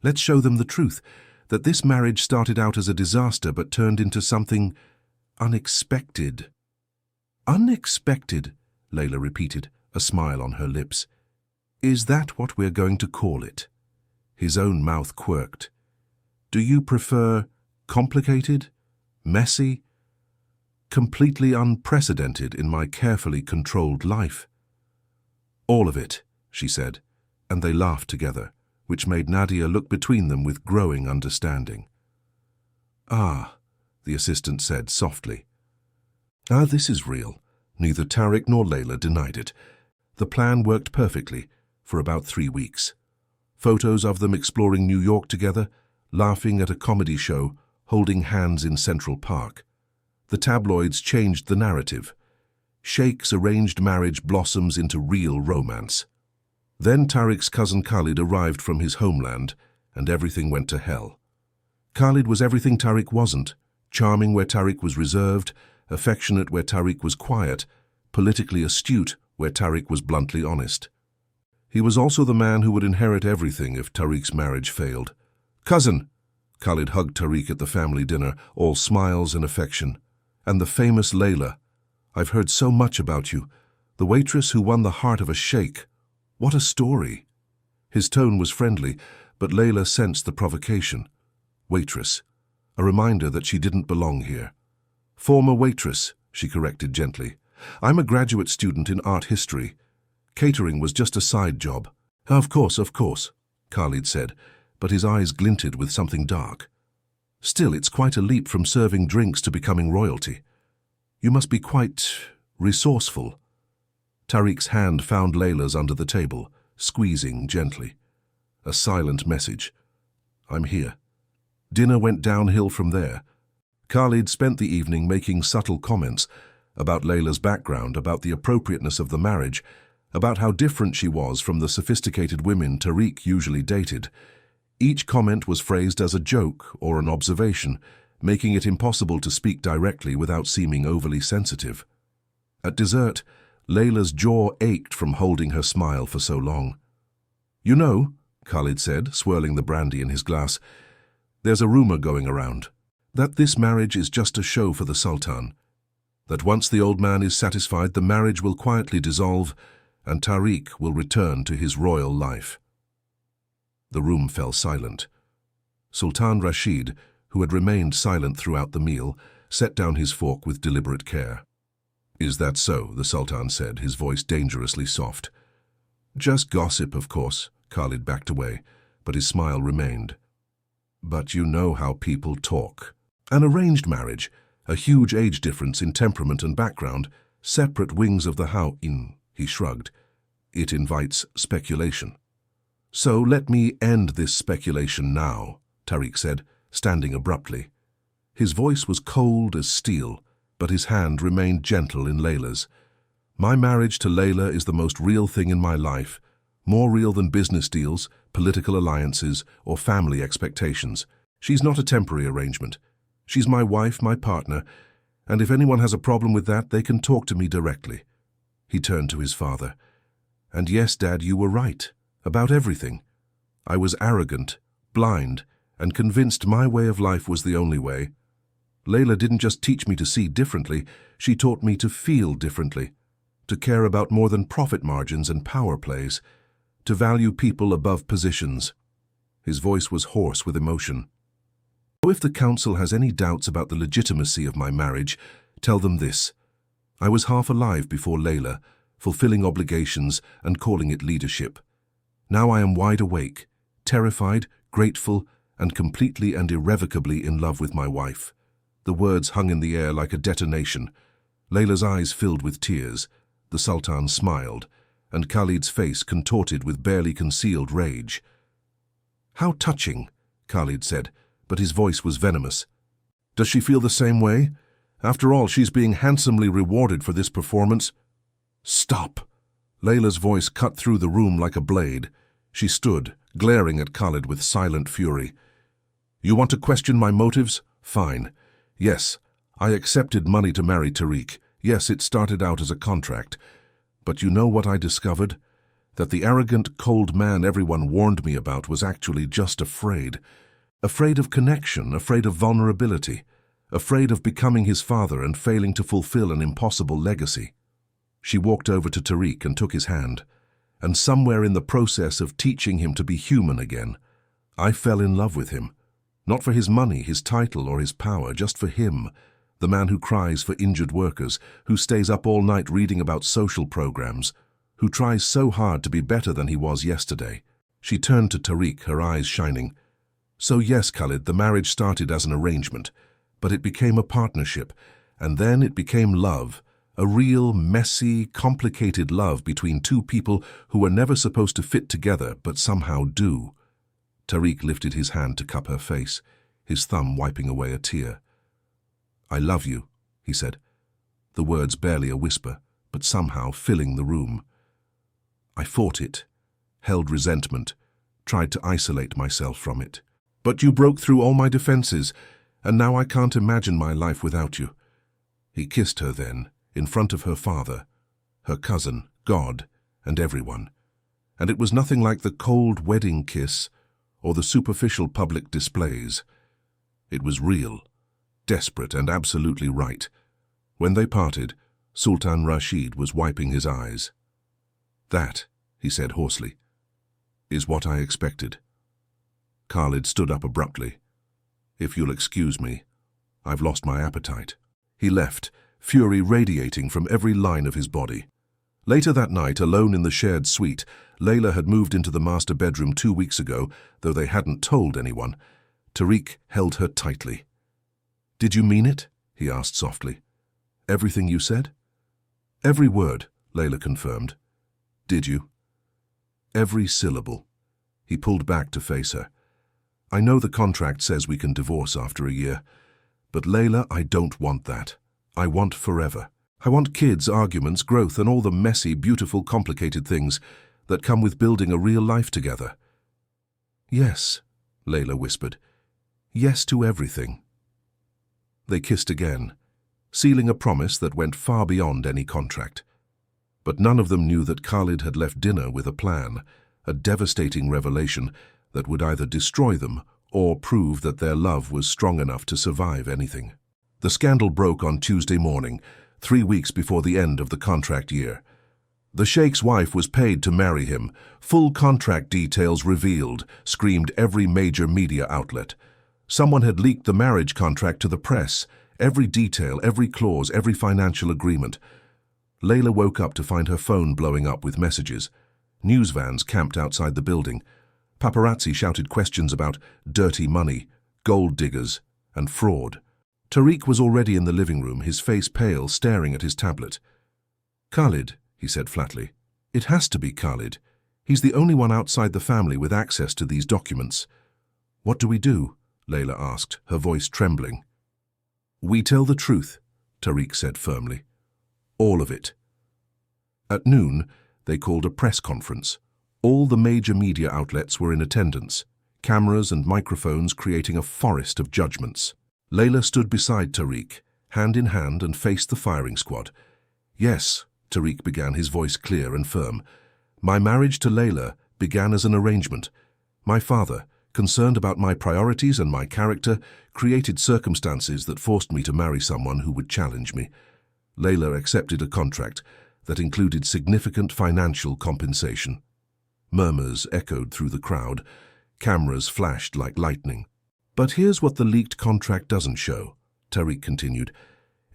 Let's show them the truth, that this marriage started out as a disaster but turned into something unexpected. Unexpected, Layla repeated, a smile on her lips. Is that what we're going to call it? His own mouth quirked. Do you prefer complicated, messy, completely unprecedented in my carefully controlled life? All of it, she said, and they laughed together, which made Nadia look between them with growing understanding. Ah, the assistant said softly. Ah, this is real. Neither Tariq nor Layla denied it. The plan worked perfectly for about 3 weeks. Photos of them exploring New York together, laughing at a comedy show, holding hands in Central Park. The tabloids changed the narrative. Sheikh's arranged marriage blossoms into real romance. Then Tariq's cousin Khalid arrived from his homeland, and everything went to hell. Khalid was everything Tariq wasn't, charming where Tariq was reserved, affectionate where Tariq was quiet, politically astute where Tariq was bluntly honest. He was also the man who would inherit everything if Tariq's marriage failed. Cousin! Khalid hugged Tariq at the family dinner, all smiles and affection. And the famous Layla. I've heard so much about you. The waitress who won the heart of a sheikh. What a story! His tone was friendly, but Layla sensed the provocation. Waitress. A reminder that she didn't belong here. Former waitress, she corrected gently. I'm a graduate student in art history. Catering was just a side job. Of course, Khalid said, but his eyes glinted with something dark. Still, it's quite a leap from serving drinks to becoming royalty. You must be quite resourceful. Tariq's hand found Layla's under the table, squeezing gently. A silent message. I'm here. Dinner went downhill from there. Khalid spent the evening making subtle comments about Layla's background, about the appropriateness of the marriage, about how different she was from the sophisticated women Tariq usually dated. Each comment was phrased as a joke or an observation, making it impossible to speak directly without seeming overly sensitive. At dessert, Layla's jaw ached from holding her smile for so long. You know, Khalid said, swirling the brandy in his glass, there's a rumor going around that this marriage is just a show for the Sultan, that once the old man is satisfied, the marriage will quietly dissolve and Tariq will return to his royal life. The room fell silent. Sultan Rashid, who had remained silent throughout the meal, set down his fork with deliberate care. Is that so? The Sultan said, his voice dangerously soft. Just gossip, of course. Khalid backed away, but his smile remained. But you know how people talk. An arranged marriage, a huge age difference in temperament and background, separate wings of the house. He shrugged. It invites speculation. So let me end this speculation now, Tariq said, standing abruptly. His voice was cold as steel, but his hand remained gentle in Layla's. My marriage to Layla is the most real thing in my life, more real than business deals, political alliances, or family expectations. She's not a temporary arrangement. She's my wife, my partner, and if anyone has a problem with that, they can talk to me directly. He turned to his father. And yes, Dad, you were right, about everything. I was arrogant, blind, and convinced my way of life was the only way. Layla didn't just teach me to see differently, she taught me to feel differently, to care about more than profit margins and power plays, to value people above positions. His voice was hoarse with emotion. If the council has any doubts about the legitimacy of my marriage, tell them this. I was half alive before Layla, fulfilling obligations and calling it leadership. Now I am wide awake, terrified, grateful, and completely and irrevocably in love with my wife. The words hung in the air like a detonation. Layla's eyes filled with tears. The Sultan smiled, and Khalid's face contorted with barely concealed rage. "How touching," Khalid said, but his voice was venomous. "Does she feel the same way? After all, she's being handsomely rewarded for this performance." "Stop!" Layla's voice cut through the room like a blade. She stood, glaring at Khalid with silent fury. "You want to question my motives? Fine. Yes, I accepted money to marry Tariq. Yes, it started out as a contract. But you know what I discovered? That the arrogant, cold man everyone warned me about was actually just afraid. Afraid of connection, afraid of vulnerability, afraid of becoming his father and failing to fulfill an impossible legacy." She walked over to Tariq and took his hand. And somewhere in the process of teaching him to be human again, I fell in love with him. Not for his money, his title, or his power, just for him, the man who cries for injured workers, who stays up all night reading about social programs, who tries so hard to be better than he was yesterday. She turned to Tariq, her eyes shining. "So yes, Khalid, the marriage started as an arrangement, but it became a partnership, and then it became love, a real, messy, complicated love between two people who were never supposed to fit together but somehow do." Tariq lifted his hand to cup her face, his thumb wiping away a tear. "I love you," he said, the words barely a whisper, but somehow filling the room. I fought it, held resentment, tried to isolate myself from it. "But you broke through all my defenses, and now I can't imagine my life without you." He kissed her then, in front of her father, her cousin, God, and everyone. And it was nothing like the cold wedding kiss or the superficial public displays. It was real, desperate, and absolutely right. When they parted, Sultan Rashid was wiping his eyes. "That," he said hoarsely, "is what I expected." Khalid stood up abruptly. "If you'll excuse me, I've lost my appetite." He left, fury radiating from every line of his body. Later that night, alone in the shared suite, Layla had moved into the master bedroom 2 weeks ago, though they hadn't told anyone. Tariq held her tightly. "Did you mean it?" he asked softly. "Everything you said?" "Every word," Layla confirmed. "Did you?" "Every syllable." He pulled back to face her. "I know the contract says we can divorce after a year, but Layla, I don't want that. I want forever. I want kids, arguments, growth, and all the messy, beautiful, complicated things that come with building a real life together." "Yes," Layla whispered. "Yes to everything." They kissed again, sealing a promise that went far beyond any contract. But none of them knew that Khalid had left dinner with a plan, a devastating revelation that would either destroy them or prove that their love was strong enough to survive anything. The scandal broke on Tuesday morning, 3 weeks before the end of the contract year. The Sheikh's wife was paid to marry him. Full contract details revealed, screamed every major media outlet. Someone had leaked the marriage contract to the press, every detail, every clause, every financial agreement. Layla woke up to find her phone blowing up with messages. News vans camped outside the building. Paparazzi shouted questions about dirty money, gold diggers, and fraud. Tariq was already in the living room, his face pale, staring at his tablet. "Khalid," he said flatly. "It has to be Khalid. He's the only one outside the family with access to these documents." "What do we do?" Layla asked, her voice trembling. "We tell the truth," Tariq said firmly. "All of it." At noon, they called a press conference. All the major media outlets were in attendance, cameras and microphones creating a forest of judgments. Layla stood beside Tariq, hand in hand, and faced the firing squad. "Yes," Tariq began, his voice clear and firm. "My marriage to Layla began as an arrangement. My father, concerned about my priorities and my character, created circumstances that forced me to marry someone who would challenge me. Layla accepted a contract that included significant financial compensation." Murmurs echoed through the crowd. Cameras flashed like lightning. "But here's what the leaked contract doesn't show," Tariq continued.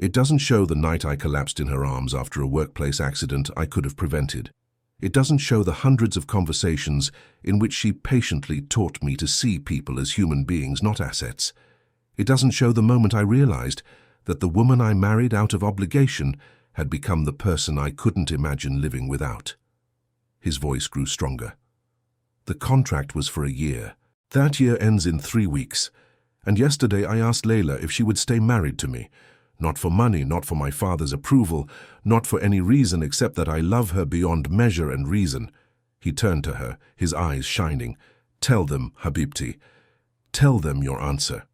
It doesn't show the night I collapsed in her arms after a workplace accident I could have prevented. It doesn't show the hundreds of conversations in which she patiently taught me to see people as human beings, not assets. It doesn't show the moment I realized that the woman I married out of obligation had become the person I couldn't imagine living without. His voice grew stronger. The contract was for a year. That year ends in 3 weeks. And yesterday I asked Layla if she would stay married to me. Not for money, not for my father's approval, not for any reason except that I love her beyond measure and reason. He turned to her, his eyes shining. Tell them, Habibti. Tell them your answer.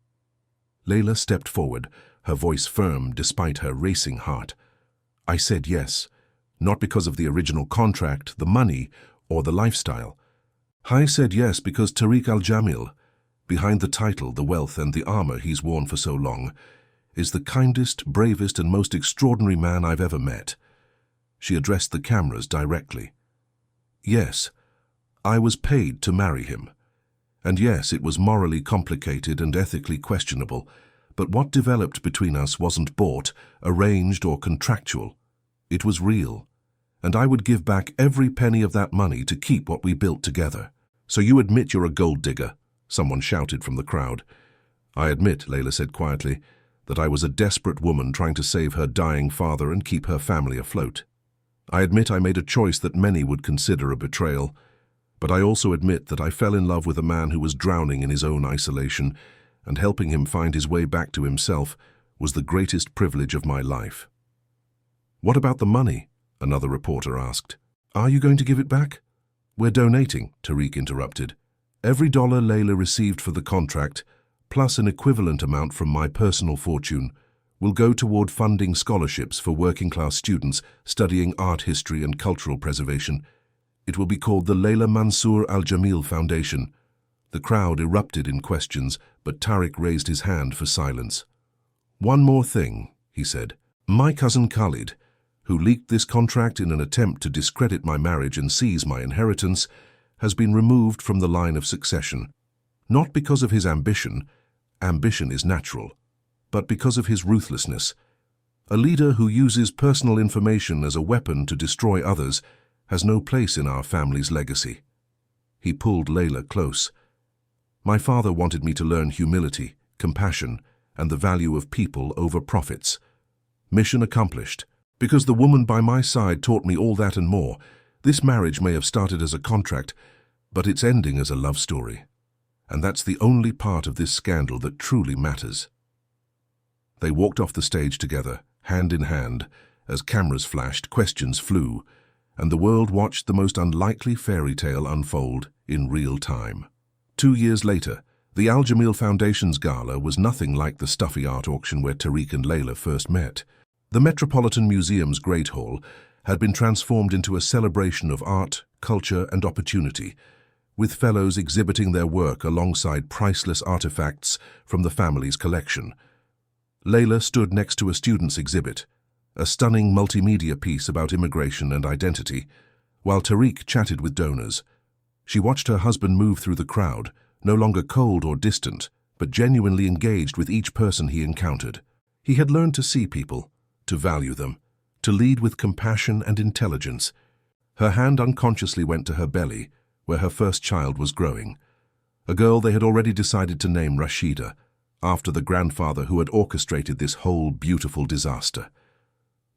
Layla stepped forward, her voice firm despite her racing heart. I said yes, not because of the original contract, the money, or the lifestyle. I said yes because Tariq Al-Jamil, behind the title, the wealth, and the armor he's worn for so long, is the kindest, bravest, and most extraordinary man I've ever met. She addressed the cameras directly. Yes, I was paid to marry him. And yes, it was morally complicated and ethically questionable, but what developed between us wasn't bought, arranged, or contractual. It was real, and I would give back every penny of that money to keep what we built together. So you admit you're a gold digger? Someone shouted from the crowd. I admit, Layla said quietly, that I was a desperate woman trying to save her dying father and keep her family afloat. I admit I made a choice that many would consider a betrayal, but I also admit that I fell in love with a man who was drowning in his own isolation, and helping him find his way back to himself was the greatest privilege of my life. What about the money? Another reporter asked. Are you going to give it back? We're donating, Tariq interrupted. Every dollar Layla received for the contract, plus an equivalent amount from my personal fortune, will go toward funding scholarships for working-class students studying art history and cultural preservation. It will be called the Layla Mansour Al-Jamil Foundation. The crowd erupted in questions, but Tariq raised his hand for silence. One more thing, he said. My cousin Khalid, who leaked this contract in an attempt to discredit my marriage and seize my inheritance, has been removed from the line of succession. Not because of his ambition is natural, but because of his ruthlessness. A leader who uses personal information as a weapon to destroy others has no place in our family's legacy. He pulled Layla close. My father wanted me to learn humility, compassion, and the value of people over profits. Mission accomplished. Because the woman by my side taught me all that and more, this marriage may have started as a contract, but it's ending as a love story. And that's the only part of this scandal that truly matters. They walked off the stage together, hand in hand, as cameras flashed, questions flew, and the world watched the most unlikely fairy tale unfold in real time. 2 years later, the Al-Jamil Foundation's gala was nothing like the stuffy art auction where Tariq and Layla first met. The Metropolitan Museum's Great Hall had been transformed into a celebration of art, culture, and opportunity, with fellows exhibiting their work alongside priceless artifacts from the family's collection. Layla stood next to a student's exhibit, a stunning multimedia piece about immigration and identity, while Tariq chatted with donors. She watched her husband move through the crowd, no longer cold or distant, but genuinely engaged with each person he encountered. He had learned to see people, to value them, to lead with compassion and intelligence. Her hand unconsciously went to her belly, where her first child was growing, a girl they had already decided to name Rashida, after the grandfather who had orchestrated this whole beautiful disaster.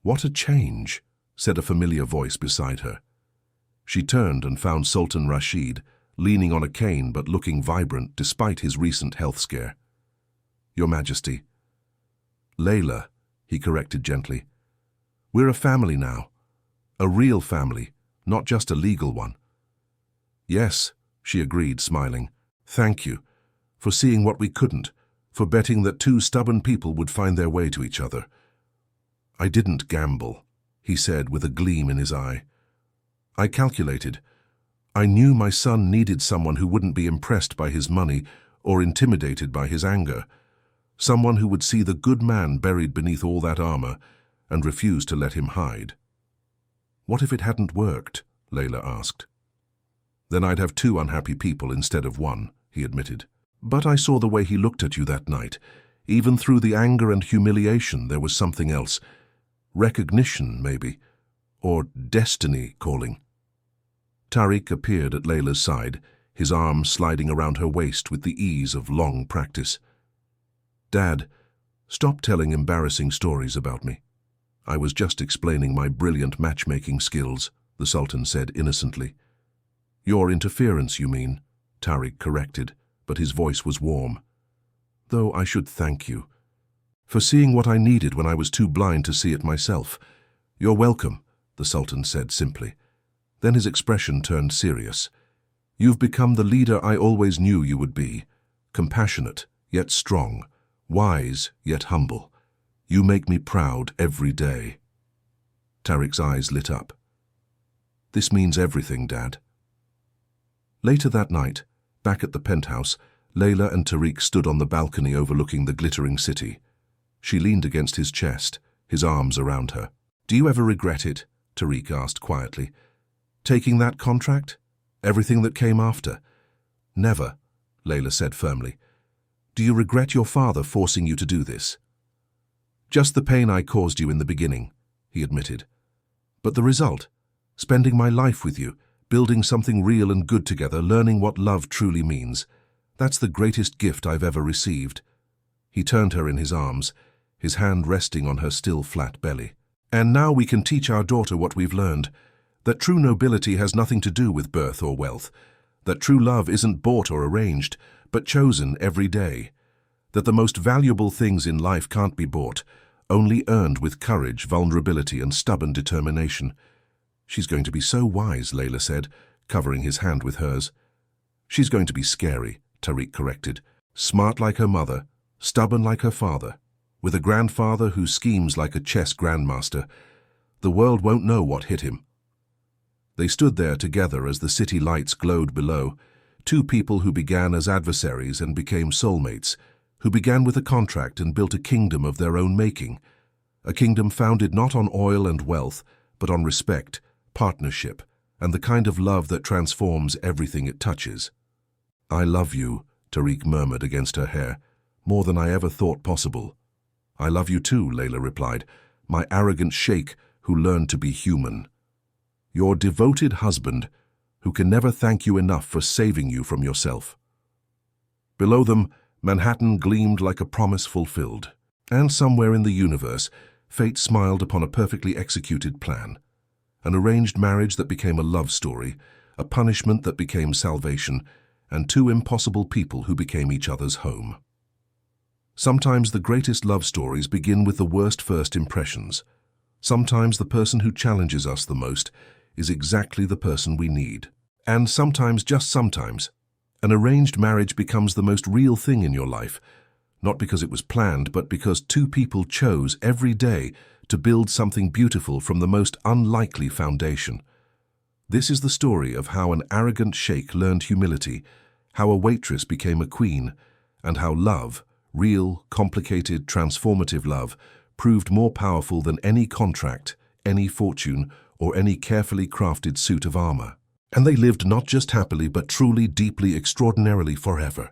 What a change, said a familiar voice beside her. She turned and found Sultan Rashid, leaning on a cane but looking vibrant despite his recent health scare. Your Majesty. Layla, he corrected gently. We're a family now. A real family, not just a legal one. Yes, she agreed, smiling. Thank you, for seeing what we couldn't, for betting that 2 stubborn people would find their way to each other. I didn't gamble, he said with a gleam in his eye. I calculated. I knew my son needed someone who wouldn't be impressed by his money or intimidated by his anger. Someone who would see the good man buried beneath all that armor and refuse to let him hide. What if it hadn't worked? Layla asked. Then I'd have 2 unhappy people instead of 1, he admitted. But I saw the way he looked at you that night. Even through the anger and humiliation, there was something else. Recognition, maybe, or destiny calling. Tariq appeared at Layla's side, his arm sliding around her waist with the ease of long practice. "Dad, stop telling embarrassing stories about me. I was just explaining my brilliant matchmaking skills," the Sultan said innocently. "Your interference, you mean," Tariq corrected, but his voice was warm. "Though I should thank you for seeing what I needed when I was too blind to see it myself." "You're welcome," the Sultan said simply. Then his expression turned serious. "You've become the leader I always knew you would be. Compassionate, yet strong. Wise, yet humble. You make me proud every day." Tariq's eyes lit up. "This means everything, Dad." Later that night, back at the penthouse, Layla and Tariq stood on the balcony overlooking the glittering city. She leaned against his chest, his arms around her. "Do you ever regret it?" Tariq asked quietly. "Taking that contract? Everything that came after?" "Never," Layla said firmly. "Do you regret your father forcing you to do this?" "Just the pain I caused you in the beginning," he admitted. "But the result? Spending my life with you, building something real and good together, learning what love truly means. That's the greatest gift I've ever received." He turned her in his arms, his hand resting on her still flat belly. "And now we can teach our daughter what we've learned, that true nobility has nothing to do with birth or wealth, that true love isn't bought or arranged, but chosen every day, that the most valuable things in life can't be bought, only earned with courage, vulnerability, and stubborn determination." "She's going to be so wise," Layla said, covering his hand with hers. "She's going to be scary," Tariq corrected. "Smart like her mother, stubborn like her father, with a grandfather who schemes like a chess grandmaster. The world won't know what hit him." They stood there together as the city lights glowed below, two people who began as adversaries and became soulmates, who began with a contract and built a kingdom of their own making, a kingdom founded not on oil and wealth, but on respect, partnership, and the kind of love that transforms everything it touches. "I love you," Tariq murmured against her hair, "more than I ever thought possible." "I love you too," Layla replied, "my arrogant sheikh who learned to be human. Your devoted husband who can never thank you enough for saving you from yourself." Below them, Manhattan gleamed like a promise fulfilled. And somewhere in the universe, fate smiled upon a perfectly executed plan. An arranged marriage that became a love story, a punishment that became salvation, and two impossible people who became each other's home. Sometimes the greatest love stories begin with the worst first impressions. Sometimes the person who challenges us the most is exactly the person we need. And sometimes, just sometimes, an arranged marriage becomes the most real thing in your life, not because it was planned, but because two people chose every day to build something beautiful from the most unlikely foundation. This is the story of how an arrogant sheikh learned humility, how a waitress became a queen, and how love, real, complicated, transformative love, proved more powerful than any contract, any fortune, or any carefully crafted suit of armor. And they lived not just happily, but truly, deeply, extraordinarily forever.